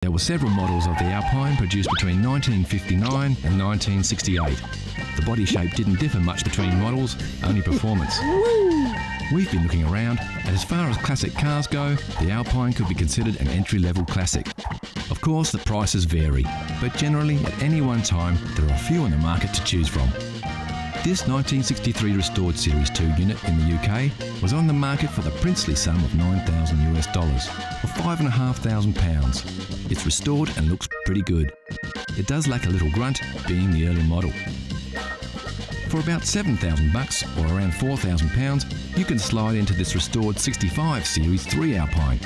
There were several models of the Alpine produced between 1959 and 1968. The body shape didn't differ much between models, only performance. We've been looking around, and as far as classic cars go, the Alpine could be considered an entry-level classic. Of course, the prices vary, but generally at any one time there are a few on the market to choose from. This 1963 restored Series 2 unit in the UK was on the market for the princely sum of $9,000 US, or £5,500. It's restored and looks pretty good. It does lack a little grunt, being the early model. For about $7,000 or around £4,000, you can slide into this restored 65 Series 3 Alpine.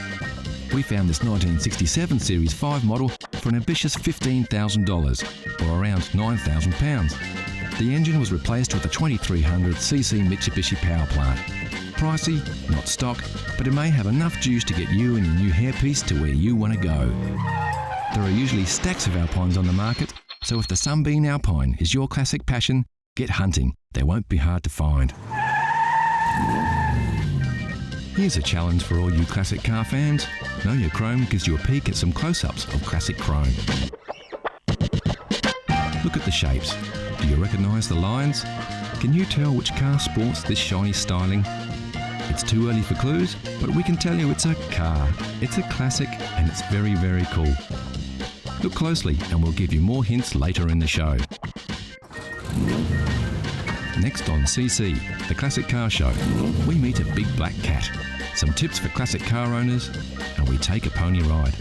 We found this 1967 Series 5 model for an ambitious $15,000 or around £9,000. The engine was replaced with a 2300cc Mitsubishi power plant. Pricey, not stock, but it may have enough juice to get you and your new hairpiece to where you want to go. There are usually stacks of Alpines on the market, so if the Sunbeam Alpine is your classic passion, get hunting. They won't be hard to find. Here's a challenge for all you classic car fans. Know Your Chrome gives you a peek at some close-ups of classic chrome. Look at the shapes. Do you recognise the lines? Can you tell which car sports this shiny styling? It's too early for clues, but we can tell you it's a car. It's a classic and it's very, very cool. Look closely and we'll give you more hints later in the show. Next on CC, the Classic Car Show, we meet a big black cat, some tips for classic car owners, and we take a pony ride.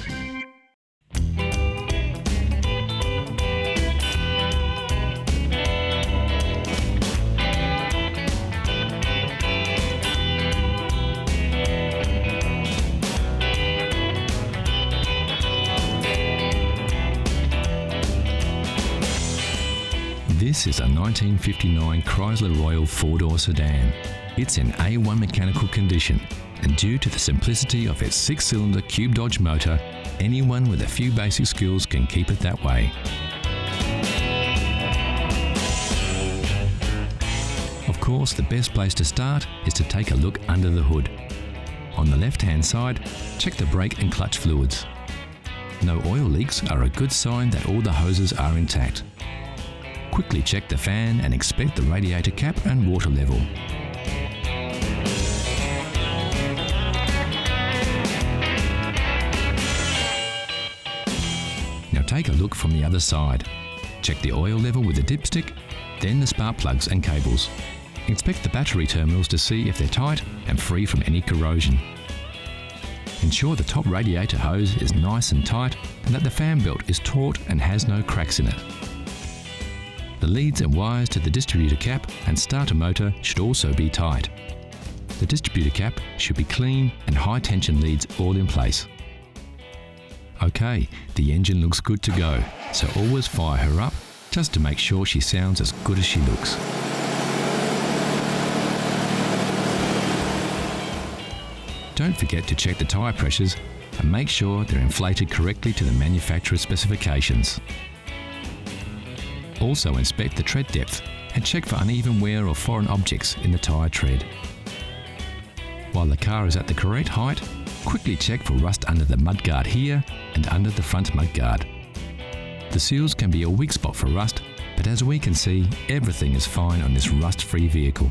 This is a 1959 Chrysler Royal four-door sedan. It's in A1 mechanical condition, and due to the simplicity of its six-cylinder Cube Dodge motor, anyone with a few basic skills can keep it that way. Of course, the best place to start is to take a look under the hood. On the left-hand side, check the brake and clutch fluids. No oil leaks are a good sign that all the hoses are intact. Quickly check the fan and inspect the radiator cap and water level. Now take a look from the other side. Check the oil level with the dipstick, then the spark plugs and cables. Inspect the battery terminals to see if they're tight and free from any corrosion. Ensure the top radiator hose is nice and tight and that the fan belt is taut and has no cracks in it. The leads and wires to the distributor cap and starter motor should also be tight. The distributor cap should be clean and high tension leads all in place. Okay, the engine looks good to go, so always fire her up just to make sure she sounds as good as she looks. Don't forget to check the tyre pressures and make sure they're inflated correctly to the manufacturer's specifications. Also inspect the tread depth and check for uneven wear or foreign objects in the tyre tread. While the car is at the correct height, quickly check for rust under the mudguard here and under the front mudguard. The seals can be a weak spot for rust, but as we can see, everything is fine on this rust-free vehicle.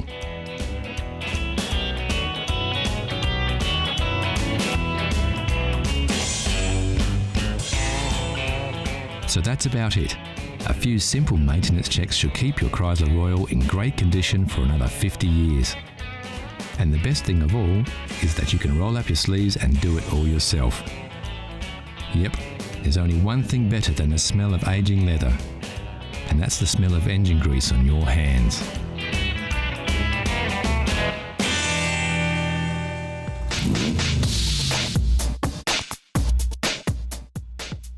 So that's about it. A few simple maintenance checks should keep your Chrysler Royal in great condition for another 50 years. And the best thing of all is that you can roll up your sleeves and do it all yourself. Yep, there's only one thing better than the smell of aging leather, and that's the smell of engine grease on your hands.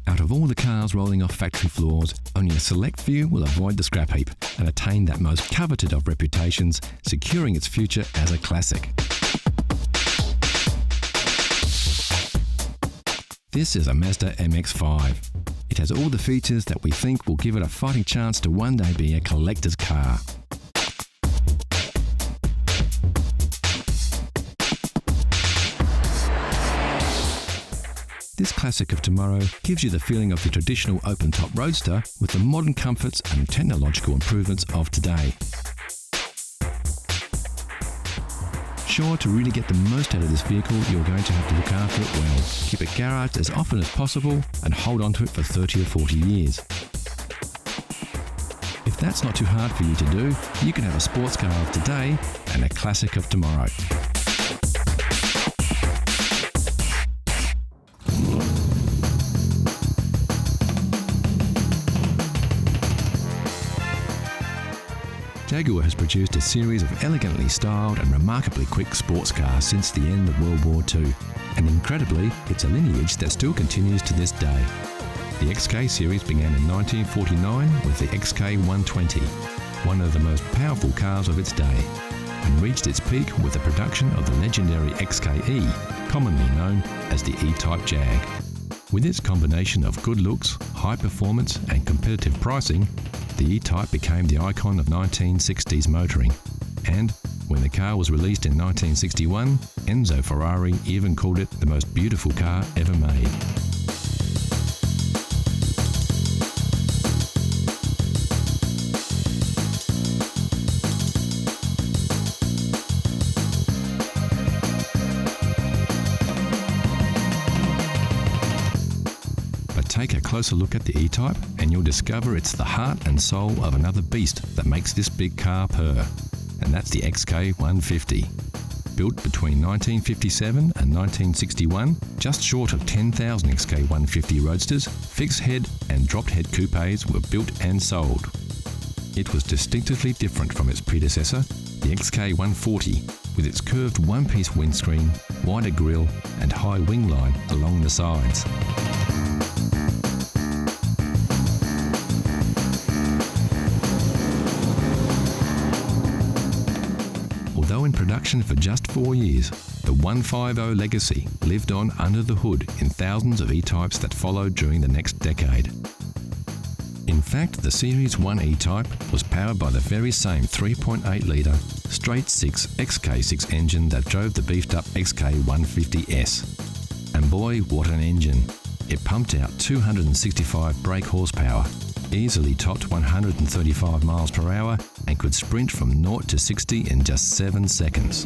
Out of all the cars rolling off factory floors, only a select few will avoid the scrap heap and attain that most coveted of reputations, securing its future as a classic. This is a Mazda MX-5. It has all the features that we think will give it a fighting chance to one day be a collector's car. This classic of tomorrow gives you the feeling of the traditional open-top roadster with the modern comforts and technological improvements of today. Sure, to really get the most out of this vehicle, you're going to have to look after it well. Keep it garaged as often as possible and hold on to it for 30 or 40 years. If that's not too hard for you to do, you can have a sports car of today and a classic of tomorrow. Jaguar has produced a series of elegantly styled and remarkably quick sports cars since the end of World War II, and incredibly, it's a lineage that still continues to this day. The XK series began in 1949 with the XK120, one of the most powerful cars of its day, and reached its peak with the production of the legendary XKE, commonly known as the E-Type Jag. With its combination of good looks, high performance and competitive pricing, the E-Type became the icon of 1960s motoring, and when the car was released in 1961, Enzo Ferrari even called it the most beautiful car ever made. Take a closer look at the E-Type and you'll discover it's the heart and soul of another beast that makes this big car purr, and that's the XK150. Built between 1957 and 1961, just short of 10,000 XK150 roadsters, fixed head and dropped head coupes were built and sold. It was distinctively different from its predecessor, the XK140, with its curved one-piece windscreen, wider grille and high wing line along the sides. Although in production for just 4 years, the 150 legacy lived on under the hood in thousands of E-Types that followed during the next decade. In fact, the Series 1 E-Type was powered by the very same 3.8-litre straight-six XK6 engine that drove the beefed-up XK150S. And boy, what an engine! It pumped out 265 brake horsepower, easily topped 135 miles per hour, and could sprint from 0 to 60 in just 7 seconds.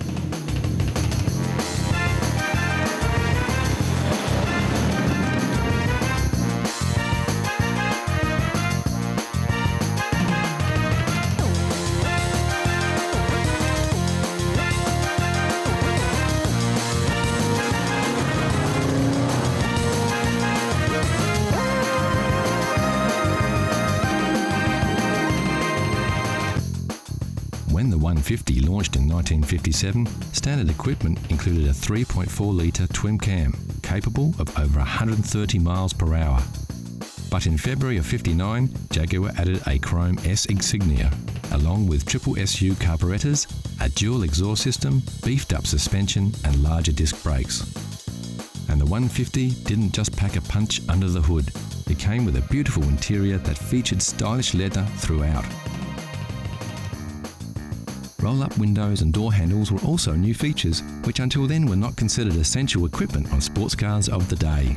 When the 150 launched in 1957, standard equipment included a 3.4-litre twin cam, capable of over 130 miles per hour. But in February of '59, Jaguar added a chrome S insignia, along with triple SU carburetors, a dual exhaust system, beefed-up suspension and larger disc brakes. And the 150 didn't just pack a punch under the hood. It came with a beautiful interior that featured stylish leather throughout. Roll-up windows and door handles were also new features, which until then were not considered essential equipment on sports cars of the day.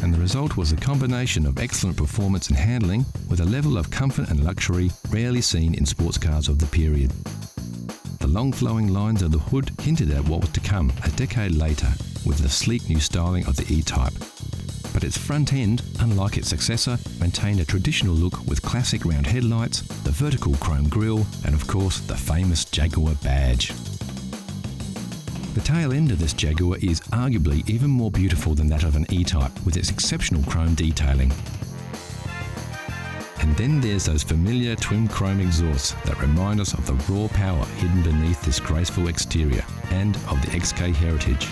And the result was a combination of excellent performance and handling with a level of comfort and luxury rarely seen in sports cars of the period. The long flowing lines of the hood hinted at what was to come a decade later with the sleek new styling of the E-Type. But its front end, unlike its successor, maintained a traditional look with classic round headlights, the vertical chrome grille, and of course the famous Jaguar badge. The tail end of this Jaguar is arguably even more beautiful than that of an E-Type, with its exceptional chrome detailing. And then there's those familiar twin chrome exhausts that remind us of the raw power hidden beneath this graceful exterior, and of the XK heritage.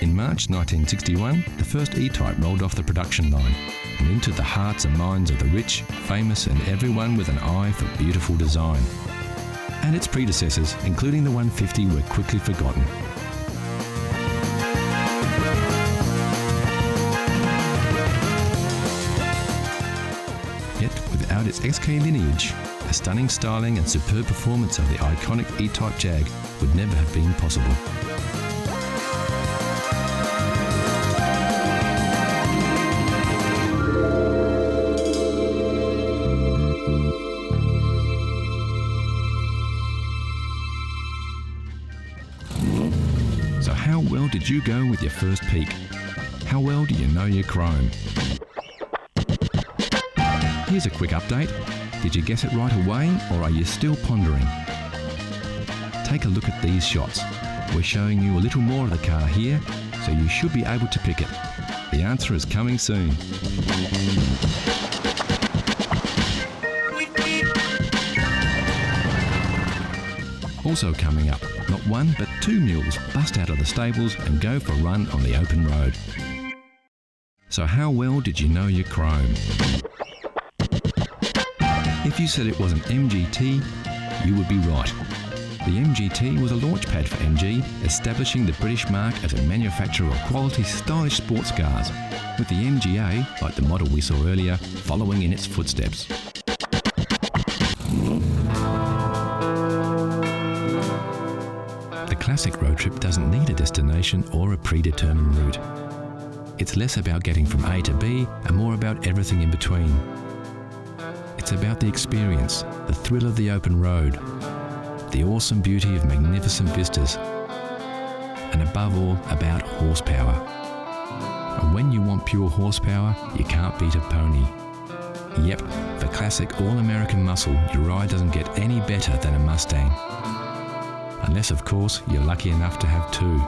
In March 1961, the first E-Type rolled off the production line and into the hearts and minds of the rich, famous and everyone with an eye for beautiful design. And its predecessors, including the 150, were quickly forgotten. its XK lineage, the stunning styling and superb performance of the iconic E-Type Jag would never have been possible. So how well did you go with your first peek? How well do you know your chrome? Here's a quick update. Did you guess it right away, or are you still pondering? Take a look at these shots. We're showing you a little more of the car here, so you should be able to pick it. The answer is coming soon. Also coming up, not one but two mules bust out of the stables and go for a run on the open road. So how well did you know your chrome? If you said it was an MGT, you would be right. The MGT was a launchpad for MG, establishing the British mark as a manufacturer of quality, stylish sports cars, with the MGA, like the model we saw earlier, following in its footsteps. The classic road trip doesn't need a destination or a predetermined route. It's less about getting from A to B and more about everything in between. It's about the experience, the thrill of the open road, the awesome beauty of magnificent vistas, and above all, about horsepower. And when you want pure horsepower, you can't beat a pony. Yep, for classic all-American muscle, your ride doesn't get any better than a Mustang. Unless, of course, you're lucky enough to have two.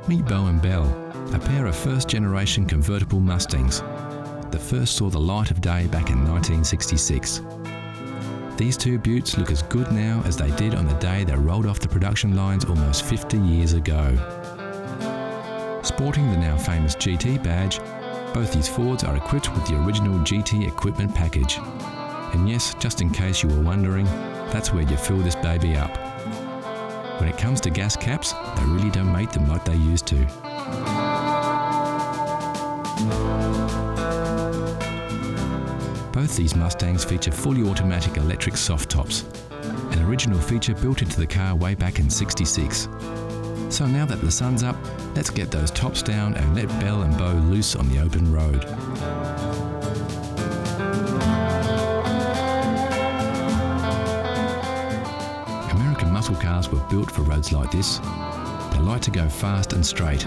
Meet Bo and Belle, a pair of first-generation convertible Mustangs. The first saw the light of day back in 1966. These two beauts look as good now as they did on the day they rolled off the production lines almost 50 years ago. Sporting the now famous GT badge, both these Fords are equipped with the original GT equipment package. And yes, just in case you were wondering, that's where you fill this baby up. When it comes to gas caps, they really don't make them like they used to. Both these Mustangs feature fully automatic electric soft tops, an original feature built into the car way back in '66. So now that the sun's up, let's get those tops down and let Belle and Bo loose on the open road. American muscle cars were built for roads like this. They like to go fast and straight.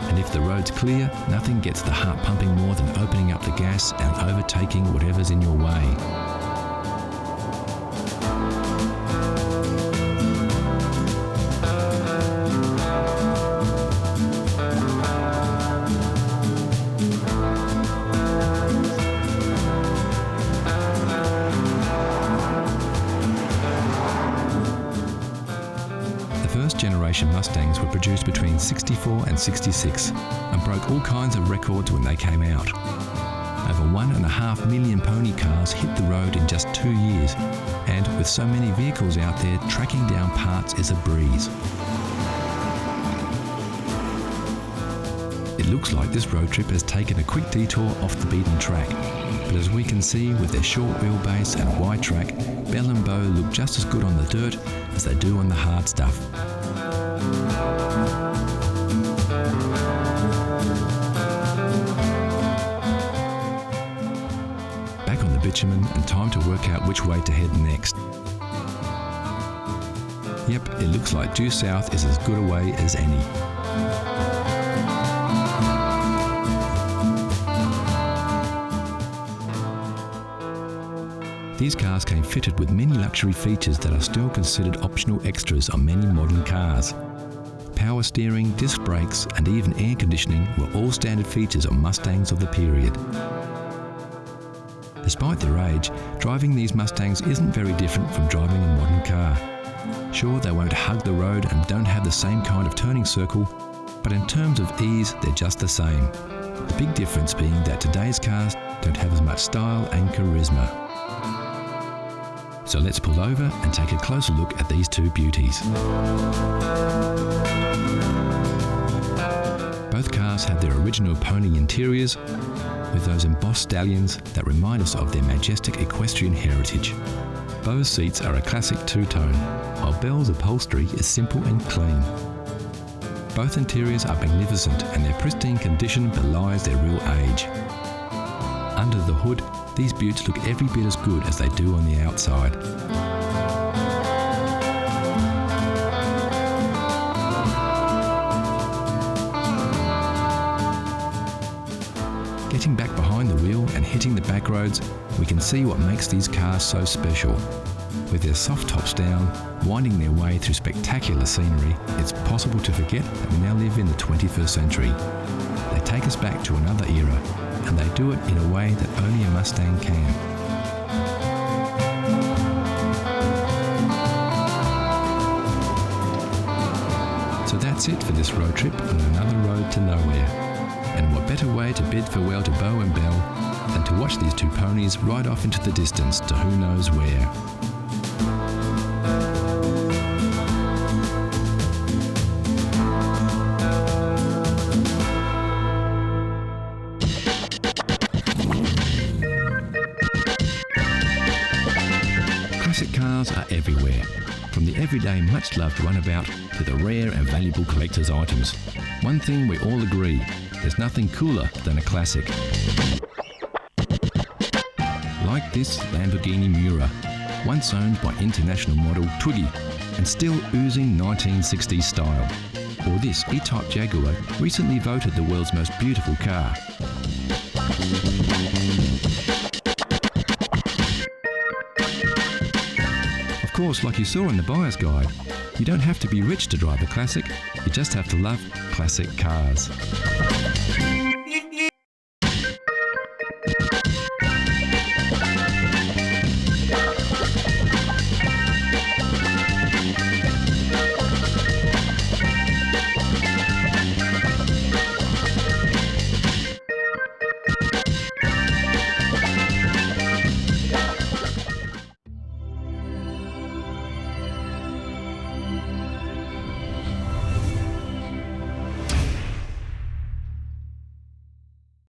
And if the road's clear, nothing gets the heart pumping more than opening up the gas and overtaking whatever's in your way. First-generation Mustangs were produced between '64 and '66 and broke all kinds of records when they came out. Over 1.5 million pony cars hit the road in just 2 years, and with so many vehicles out there, tracking down parts is a breeze. It looks like this road trip has taken a quick detour off the beaten track, but as we can see with their short wheelbase and wide track, Belle and Bo look just as good on the dirt as they do on the hard stuff. Back on the bitumen and time to work out which way to head next. Yep, it looks like due south is as good a way as any. These cars came fitted with many luxury features that are still considered optional extras on many modern cars. Power steering, disc brakes, and even air conditioning were all standard features on Mustangs of the period. Despite their age, driving these Mustangs isn't very different from driving a modern car. Sure, they won't hug the road and don't have the same kind of turning circle, but in terms of ease, they're just the same. The big difference being that today's cars don't have as much style and charisma. So let's pull over and take a closer look at these two beauties. Both cars cars have their original pony interiors with those embossed stallions that remind us of their majestic equestrian heritage. Bose seats are a classic two-tone, while Bell's upholstery is simple and clean. Both interiors are magnificent and their pristine condition belies their real age. Under the hood, these beauts look every bit as good as they do on the outside. Getting back behind the wheel and hitting the back roads, we can see what makes these cars so special. With their soft tops down, winding their way through spectacular scenery, it's possible to forget that we now live in the 21st century. They take us back to another era, and they do it in a way that only a Mustang can. So that's it for this road trip on another road to nowhere. And what better way to bid farewell to Beau and Belle than to watch these two ponies ride off into the distance to who knows where. Classic cars are everywhere, from the everyday much-loved runabout to the rare and valuable collector's items. One thing we all agree, there's nothing cooler than a classic. Like this Lamborghini Miura, once owned by international model Twiggy and still oozing 1960s style. Or this E-Type Jaguar, recently voted the world's most beautiful car. Of course, like you saw in the buyer's guide, you don't have to be rich to drive a classic, you just have to love classic cars.